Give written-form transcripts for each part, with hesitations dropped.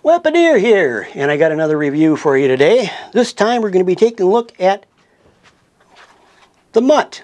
Weaponeer here, and I got another review for you today. This time we're going to be taking a look at the MUT.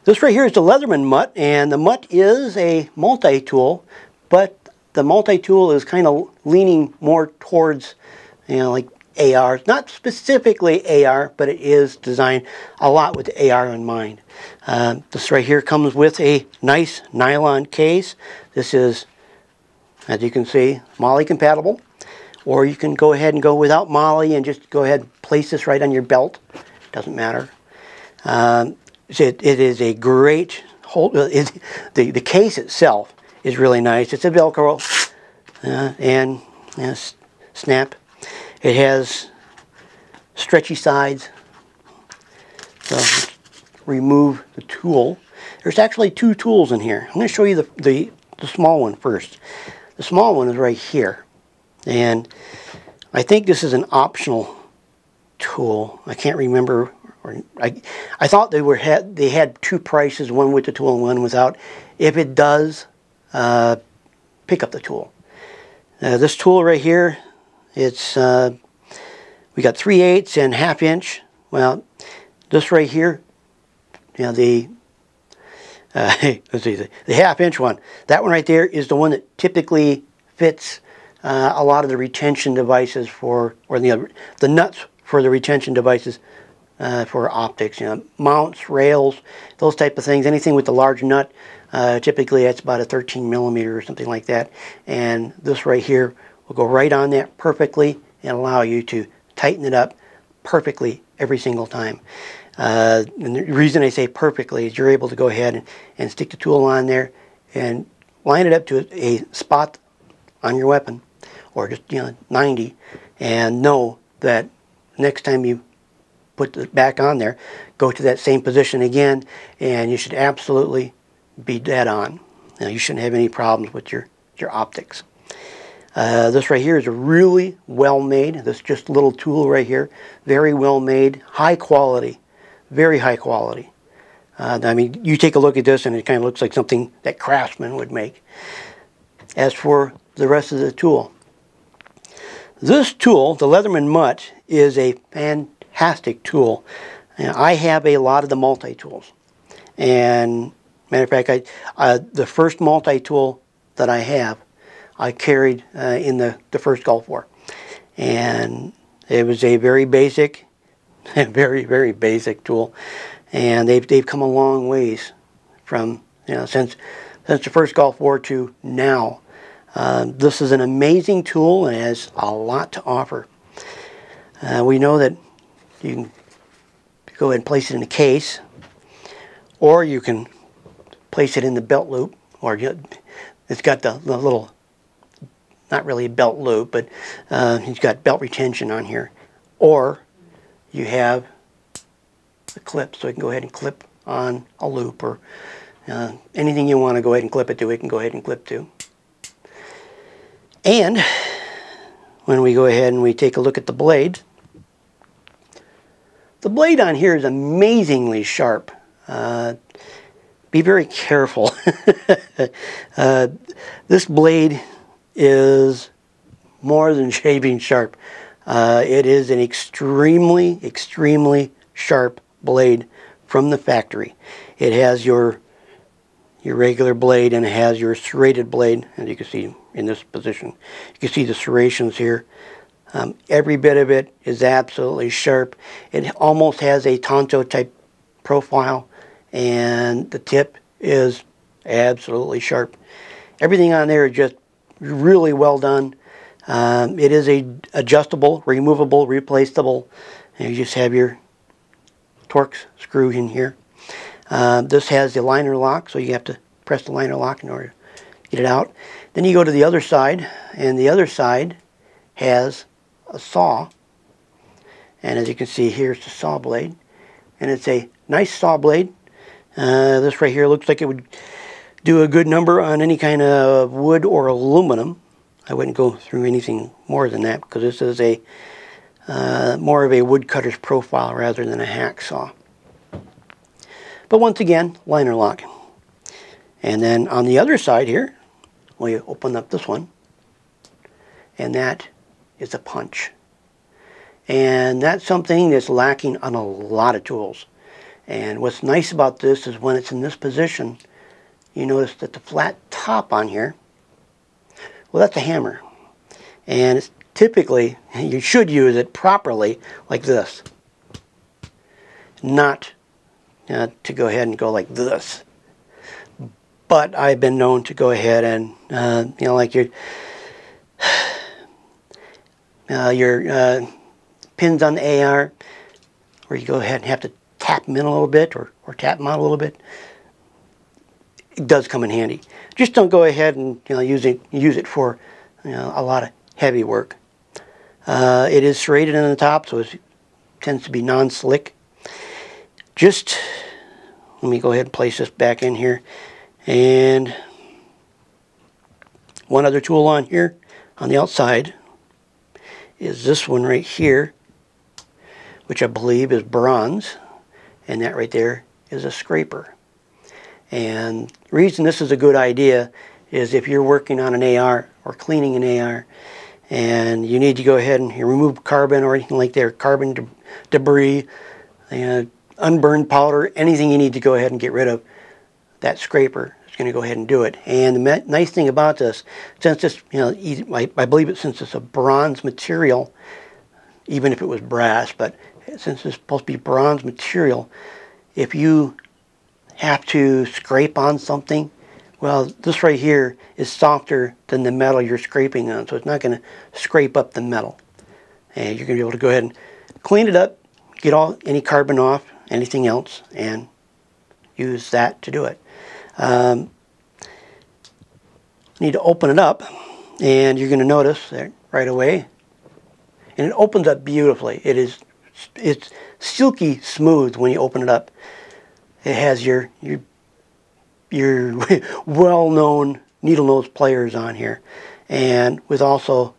This right here is the Leatherman MUT, and the MUT is a multi-tool, but the multi-tool is kind of leaning more towards, like AR. Not specifically AR, but it is designed a lot with AR in mind. This right here comes with a nice nylon case. This is, as you can see, MOLLE compatible, or you can go ahead and go without MOLLE and just go ahead and place this right on your belt. Doesn't matter. It is a great hold. The case itself is really nice. It's a Velcro and snap. It has stretchy sides. So remove the tool. There's actually two tools in here. I'm going to show you the small one first. The small one is right here, and I think this is an optional tool. I can't remember, or I thought they had two prices, one with the tool and one without. If it does, pick up the tool. This tool right here, it's we got 3/8 and 1/2 inch. Well, this right here, let's see, the 1/2 inch one. That one right there is the one that typically fits a lot of the retention devices or the nuts for the retention devices for optics. Mounts, rails, those type of things. Anything with the large nut, typically that's about a 13 millimeter or something like that. And this right here will go right on that perfectly and allow you to tighten it up perfectly every single time. And the reason I say perfectly is you're able to go ahead and stick the tool on there and line it up to a spot on your weapon, or just 90, and know that next time you put it back on there, go to that same position again, and you should absolutely be dead on. You shouldn't have any problems with your optics. This right here is a really well made. This just little tool right here, very well made, high quality. Very high quality. I mean, you take a look at this and it kind of looks like something that craftsmen would make. As for the rest of the tool, this tool, the Leatherman MUT, is a fantastic tool. I have a lot of the multi-tools. And matter of fact, the first multi-tool that I have, I carried in the first Gulf War. And it was a very basic, very, very basic tool, and they've come a long ways from since the first Gulf War to now. This is an amazing tool and has a lot to offer. We know that you can go ahead and place it in a case, or you can place it in the belt loop, or it's got the little, not really a belt loop, but it's got belt retention on here, or you have the clip, so you can go ahead and clip on a loop, or anything you want to go ahead and clip it to, it can go ahead and clip to. And when we go ahead and we take a look at the blade on here is amazingly sharp. Be very careful. This blade is more than shaving sharp. It is an extremely, extremely sharp blade from the factory. It has your regular blade, and it has your serrated blade, as you can see in this position. You can see the serrations here. Every bit of it is absolutely sharp. It almost has a Tonto type profile, and the tip is absolutely sharp. Everything on there is just really well done. It is a adjustable, removable, replaceable, and you just have your Torx screw in here. This has the liner lock, so you have to press the liner lock in order to get it out. Then you go to the other side, and the other side has a saw. And as you can see, here's the saw blade, and it's a nice saw blade. This right here looks like it would do a good number on any kind of wood or aluminum. I wouldn't go through anything more than that, because this is a more of a woodcutter's profile rather than a hacksaw. But once again, liner lock. And then on the other side here, we open up this one, and that is a punch. And that's something that's lacking on a lot of tools. And what's nice about this is when it's in this position, you notice that the flat top on here, well, that's a hammer. And it's typically, you should use it properly like this. Not to go ahead and go like this. But I've been known to go ahead and, you know, like your pins on the AR, where you go ahead and have to tap them in a little bit or tap them out a little bit. It does come in handy. Just don't go ahead and, you know, use it for, you know, a lot of heavy work. It is serrated on the top, so it tends to be non-slick. Just let me go ahead and place this back in here. And one other tool on here on the outside is this one right here, which I believe is bronze, and that right there is a scraper. And the reason this is a good idea is if you're working on an AR or cleaning an AR and you need to go ahead and remove carbon or anything like that, carbon debris, unburned powder, anything you need to go ahead and get rid of, that scraper is going to go ahead and do it. And the nice thing about this, since this, you know, I believe it, since it's a bronze material, even if it was brass, but since it's supposed to be bronze material, if you have to scrape on something, well, this right here is softer than the metal you're scraping on, so it's not going to scrape up the metal. And you're going to be able to go ahead and clean it up, get any carbon off, anything else, and use that to do it. Need to open it up, and you're going to notice that right away, and it opens up beautifully. It's silky smooth when you open it up. It has your well-known Needlenose pliers on here, and with also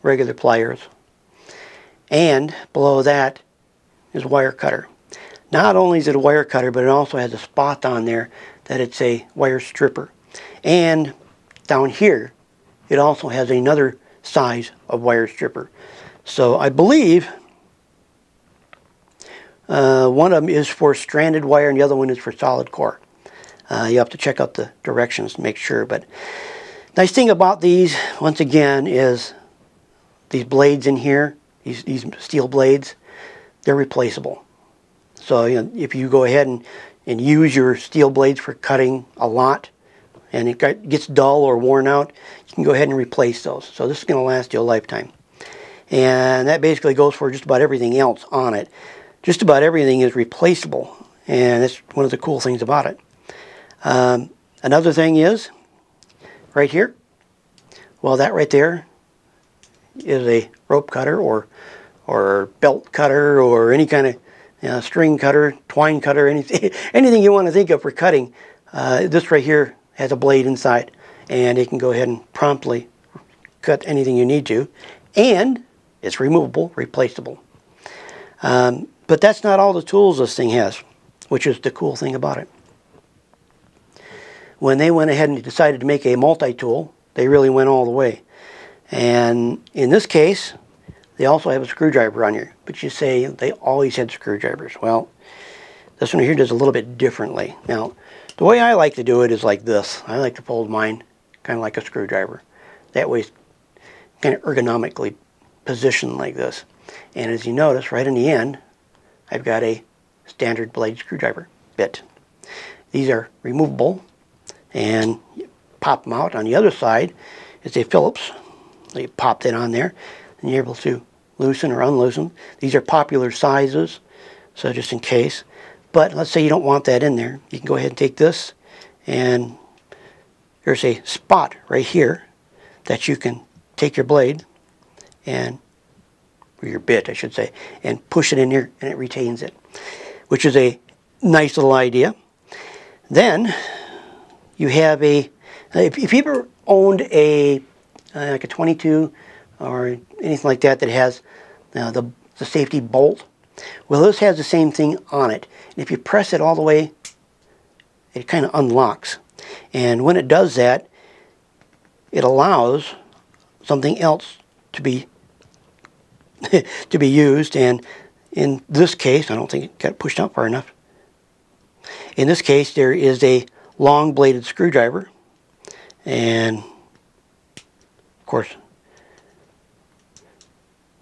regular pliers. And below that is wire cutter. Not only is it a wire cutter, but it also has a spot on there that it's a wire stripper. And down here, it also has another size of wire stripper. So I believe one of them is for stranded wire and the other one is for solid core. You have to check out the directions to make sure. But nice thing about these, once again, is these blades in here, these steel blades, they're replaceable. So, you know, if you go ahead and use your steel blades for cutting a lot and it gets dull or worn out, you can go ahead and replace those. So this is going to last you a lifetime. And that basically goes for just about everything else on it. Just about everything is replaceable, and that's one of the cool things about it. Another thing is, right here, well, that right there is a rope cutter or belt cutter or any kind of, you know, string cutter, twine cutter, anything you want to think of for cutting. This right here has a blade inside, and it can go ahead and promptly cut anything you need to, and it's removable, replaceable. But that's not all the tools this thing has, which is the cool thing about it. When they went ahead and decided to make a multi-tool, they really went all the way. And in this case, they also have a screwdriver on here. But you say they always had screwdrivers. Well, this one here does a little bit differently. Now, the way I like to do it is like this. I like to fold mine kind of like a screwdriver. That way it's kind of ergonomically positioned like this. And as you notice, right in the end, I've got a standard blade screwdriver bit. These are removable, and you pop them out. On the other side is a Phillips. So you pop that on there, and you're able to loosen or unloosen. These are popular sizes, so just in case. But let's say you don't want that in there. You can go ahead and take this, and there's a spot right here that you can take your blade and, or your bit I should say, and push it in here and it retains it, which is a nice little idea. Then you have a, if you ever owned a like a 22 or anything like that that has the safety bolt, well, this has the same thing on it. And if you press it all the way, it kind of unlocks. And when it does that, it allows something else to be to be used. And in this case, I don't think it got pushed out far enough. In this case, there is a long bladed screwdriver, and of course,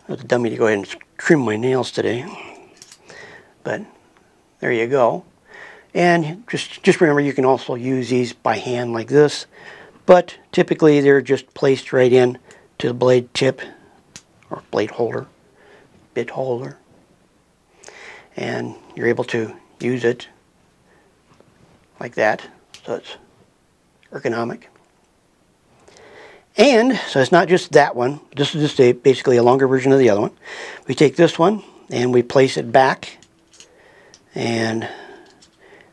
I was a dummy to go ahead and trim my nails today, but there you go. And just remember, you can also use these by hand like this, but typically they're just placed right in to the blade tip or blade holder, bit holder, and you're able to use it like that, so it's ergonomic. And so it's not just that one. This is just basically a longer version of the other one. We take this one and we place it back, and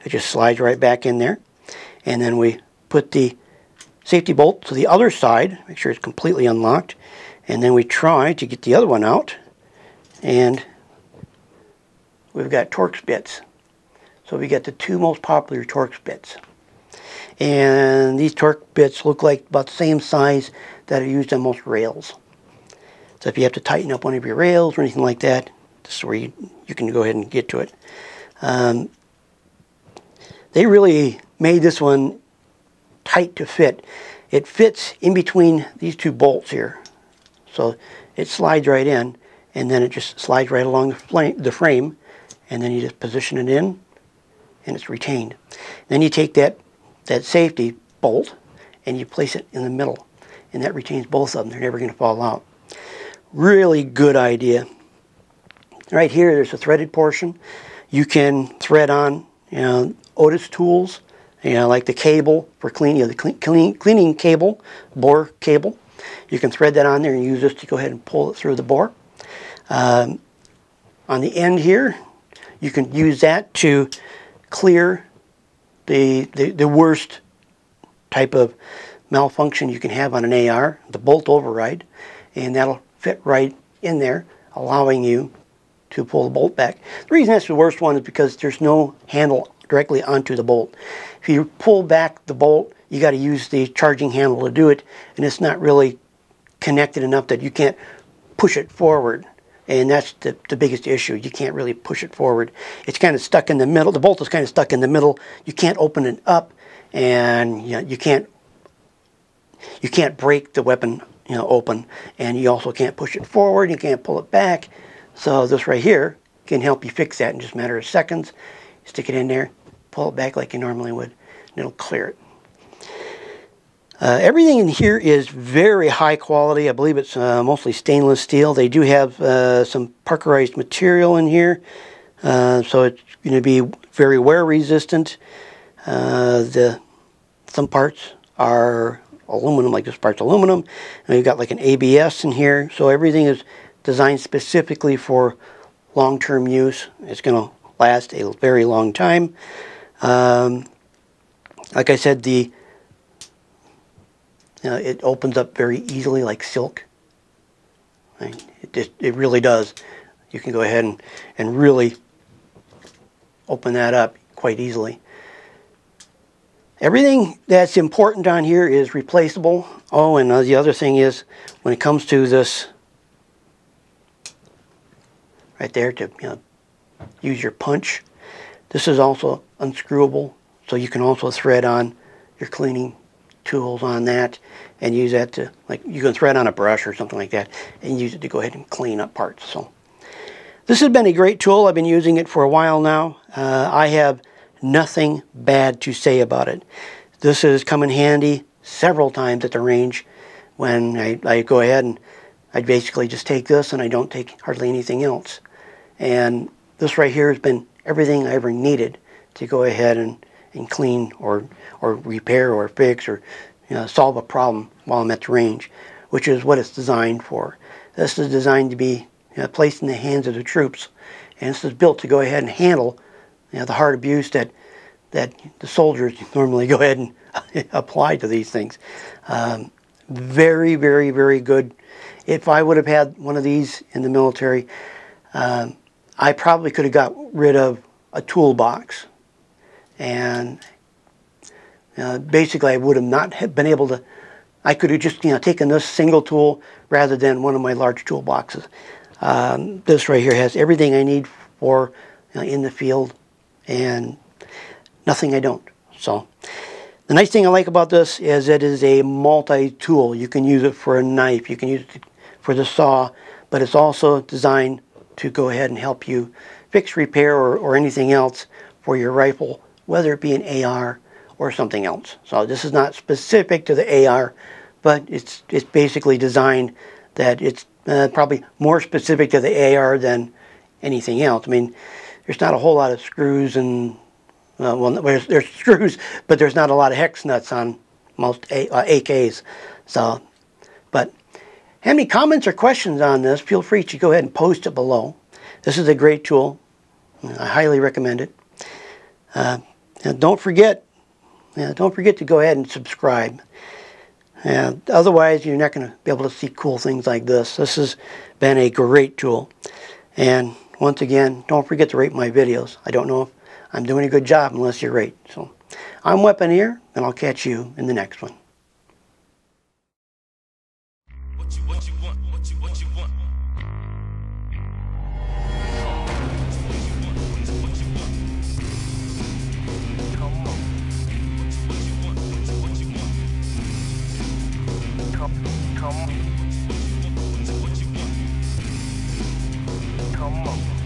it just slides right back in there. And then we put the safety bolt to the other side, make sure it's completely unlocked, and then we try to get the other one out, and we've got Torx bits. So we got the two most popular Torx bits. And these Torx bits look like about the same size that are used on most rails. So if you have to tighten up one of your rails or anything like that, this is where you can go ahead and get to it. They really made this one tight to fit. It fits in between these two bolts here. So it slides right in, and then it just slides right along the frame, and then you just position it in, and it's retained. Then you take that safety bolt and you place it in the middle, and that retains both of them. They're never going to fall out. Really good idea. Right here, there's a threaded portion. You can thread on, Otis tools, like the cable for cleaning, the cleaning cable, bore cable. You can thread that on there and use this to go ahead and pull it through the bore. On the end here, you can use that to clear the worst type of malfunction you can have on an AR, the bolt override, and that'll fit right in there, allowing you to pull the bolt back. The reason that's the worst one is because there's no handle directly onto the bolt. If you pull back the bolt, you got to use the charging handle to do it, and it's not really connected enough that you can't push it forward. And that's the biggest issue. You can't really push it forward. It's kind of stuck in the middle. The bolt is kind of stuck in the middle. You can't open it up, and you can't break the weapon open, and you also can't push it forward. You can't pull it back. So this right here can help you fix that in just a matter of seconds. Stick it in there, pull it back like you normally would, and it'll clear it. Everything in here is very high quality. I believe it's mostly stainless steel. They do have some parkerized material in here, so it's going to be very wear resistant. Some parts are aluminum, like this part's aluminum, and you've got like an ABS in here, so everything is designed specifically for long-term use. It's going to last a very long time. Like I said, it opens up very easily like silk. It really does. You can go ahead and really open that up quite easily. Everything that's important on here is replaceable. Oh, and the other thing is, when it comes to this right there to use your punch, this is also unscrewable, so you can also thread on your cleaning tools on that and use that to, like, you can thread on a brush or something like that and use it to go ahead and clean up parts. So this has been a great tool. I've been using it for a while now. I have nothing bad to say about it. This has come in handy several times at the range when I go ahead and I basically just take this and I don't take hardly anything else. And this right here has been everything I ever needed to go ahead and clean or repair or fix or solve a problem while I'm at the range, which is what it's designed for. This is designed to be placed in the hands of the troops, and this is built to go ahead and handle the hard abuse that the soldiers normally go ahead and apply to these things. Very, very, very good. If I would have had one of these in the military, I probably could have got rid of a toolbox, and basically I would have not been able I could have just, taken this single tool rather than one of my large toolboxes. This right here has everything I need for in the field, and nothing I don't. So the nice thing I like about this is it is a multi-tool. You can use it for a knife, you can use it for the saw, but it's also designed to go ahead and help you fix, repair, or anything else for your rifle, whether it be an AR or something else. So this is not specific to the AR, but it's basically designed that it's probably more specific to the AR than anything else. I mean, there's not a whole lot of screws and well, there's screws, but there's not a lot of hex nuts on most AKs. So, but have any comments or questions on this, feel free to go ahead and post it below. This is a great tool. I highly recommend it. And don't forget to go ahead and subscribe. Otherwise, you're not going to be able to see cool things like this. This has been a great tool. And once again, don't forget to rate my videos. I don't know if I'm doing a good job unless you rate. So, I'm Weaponeer, and I'll catch you in the next one. Come on.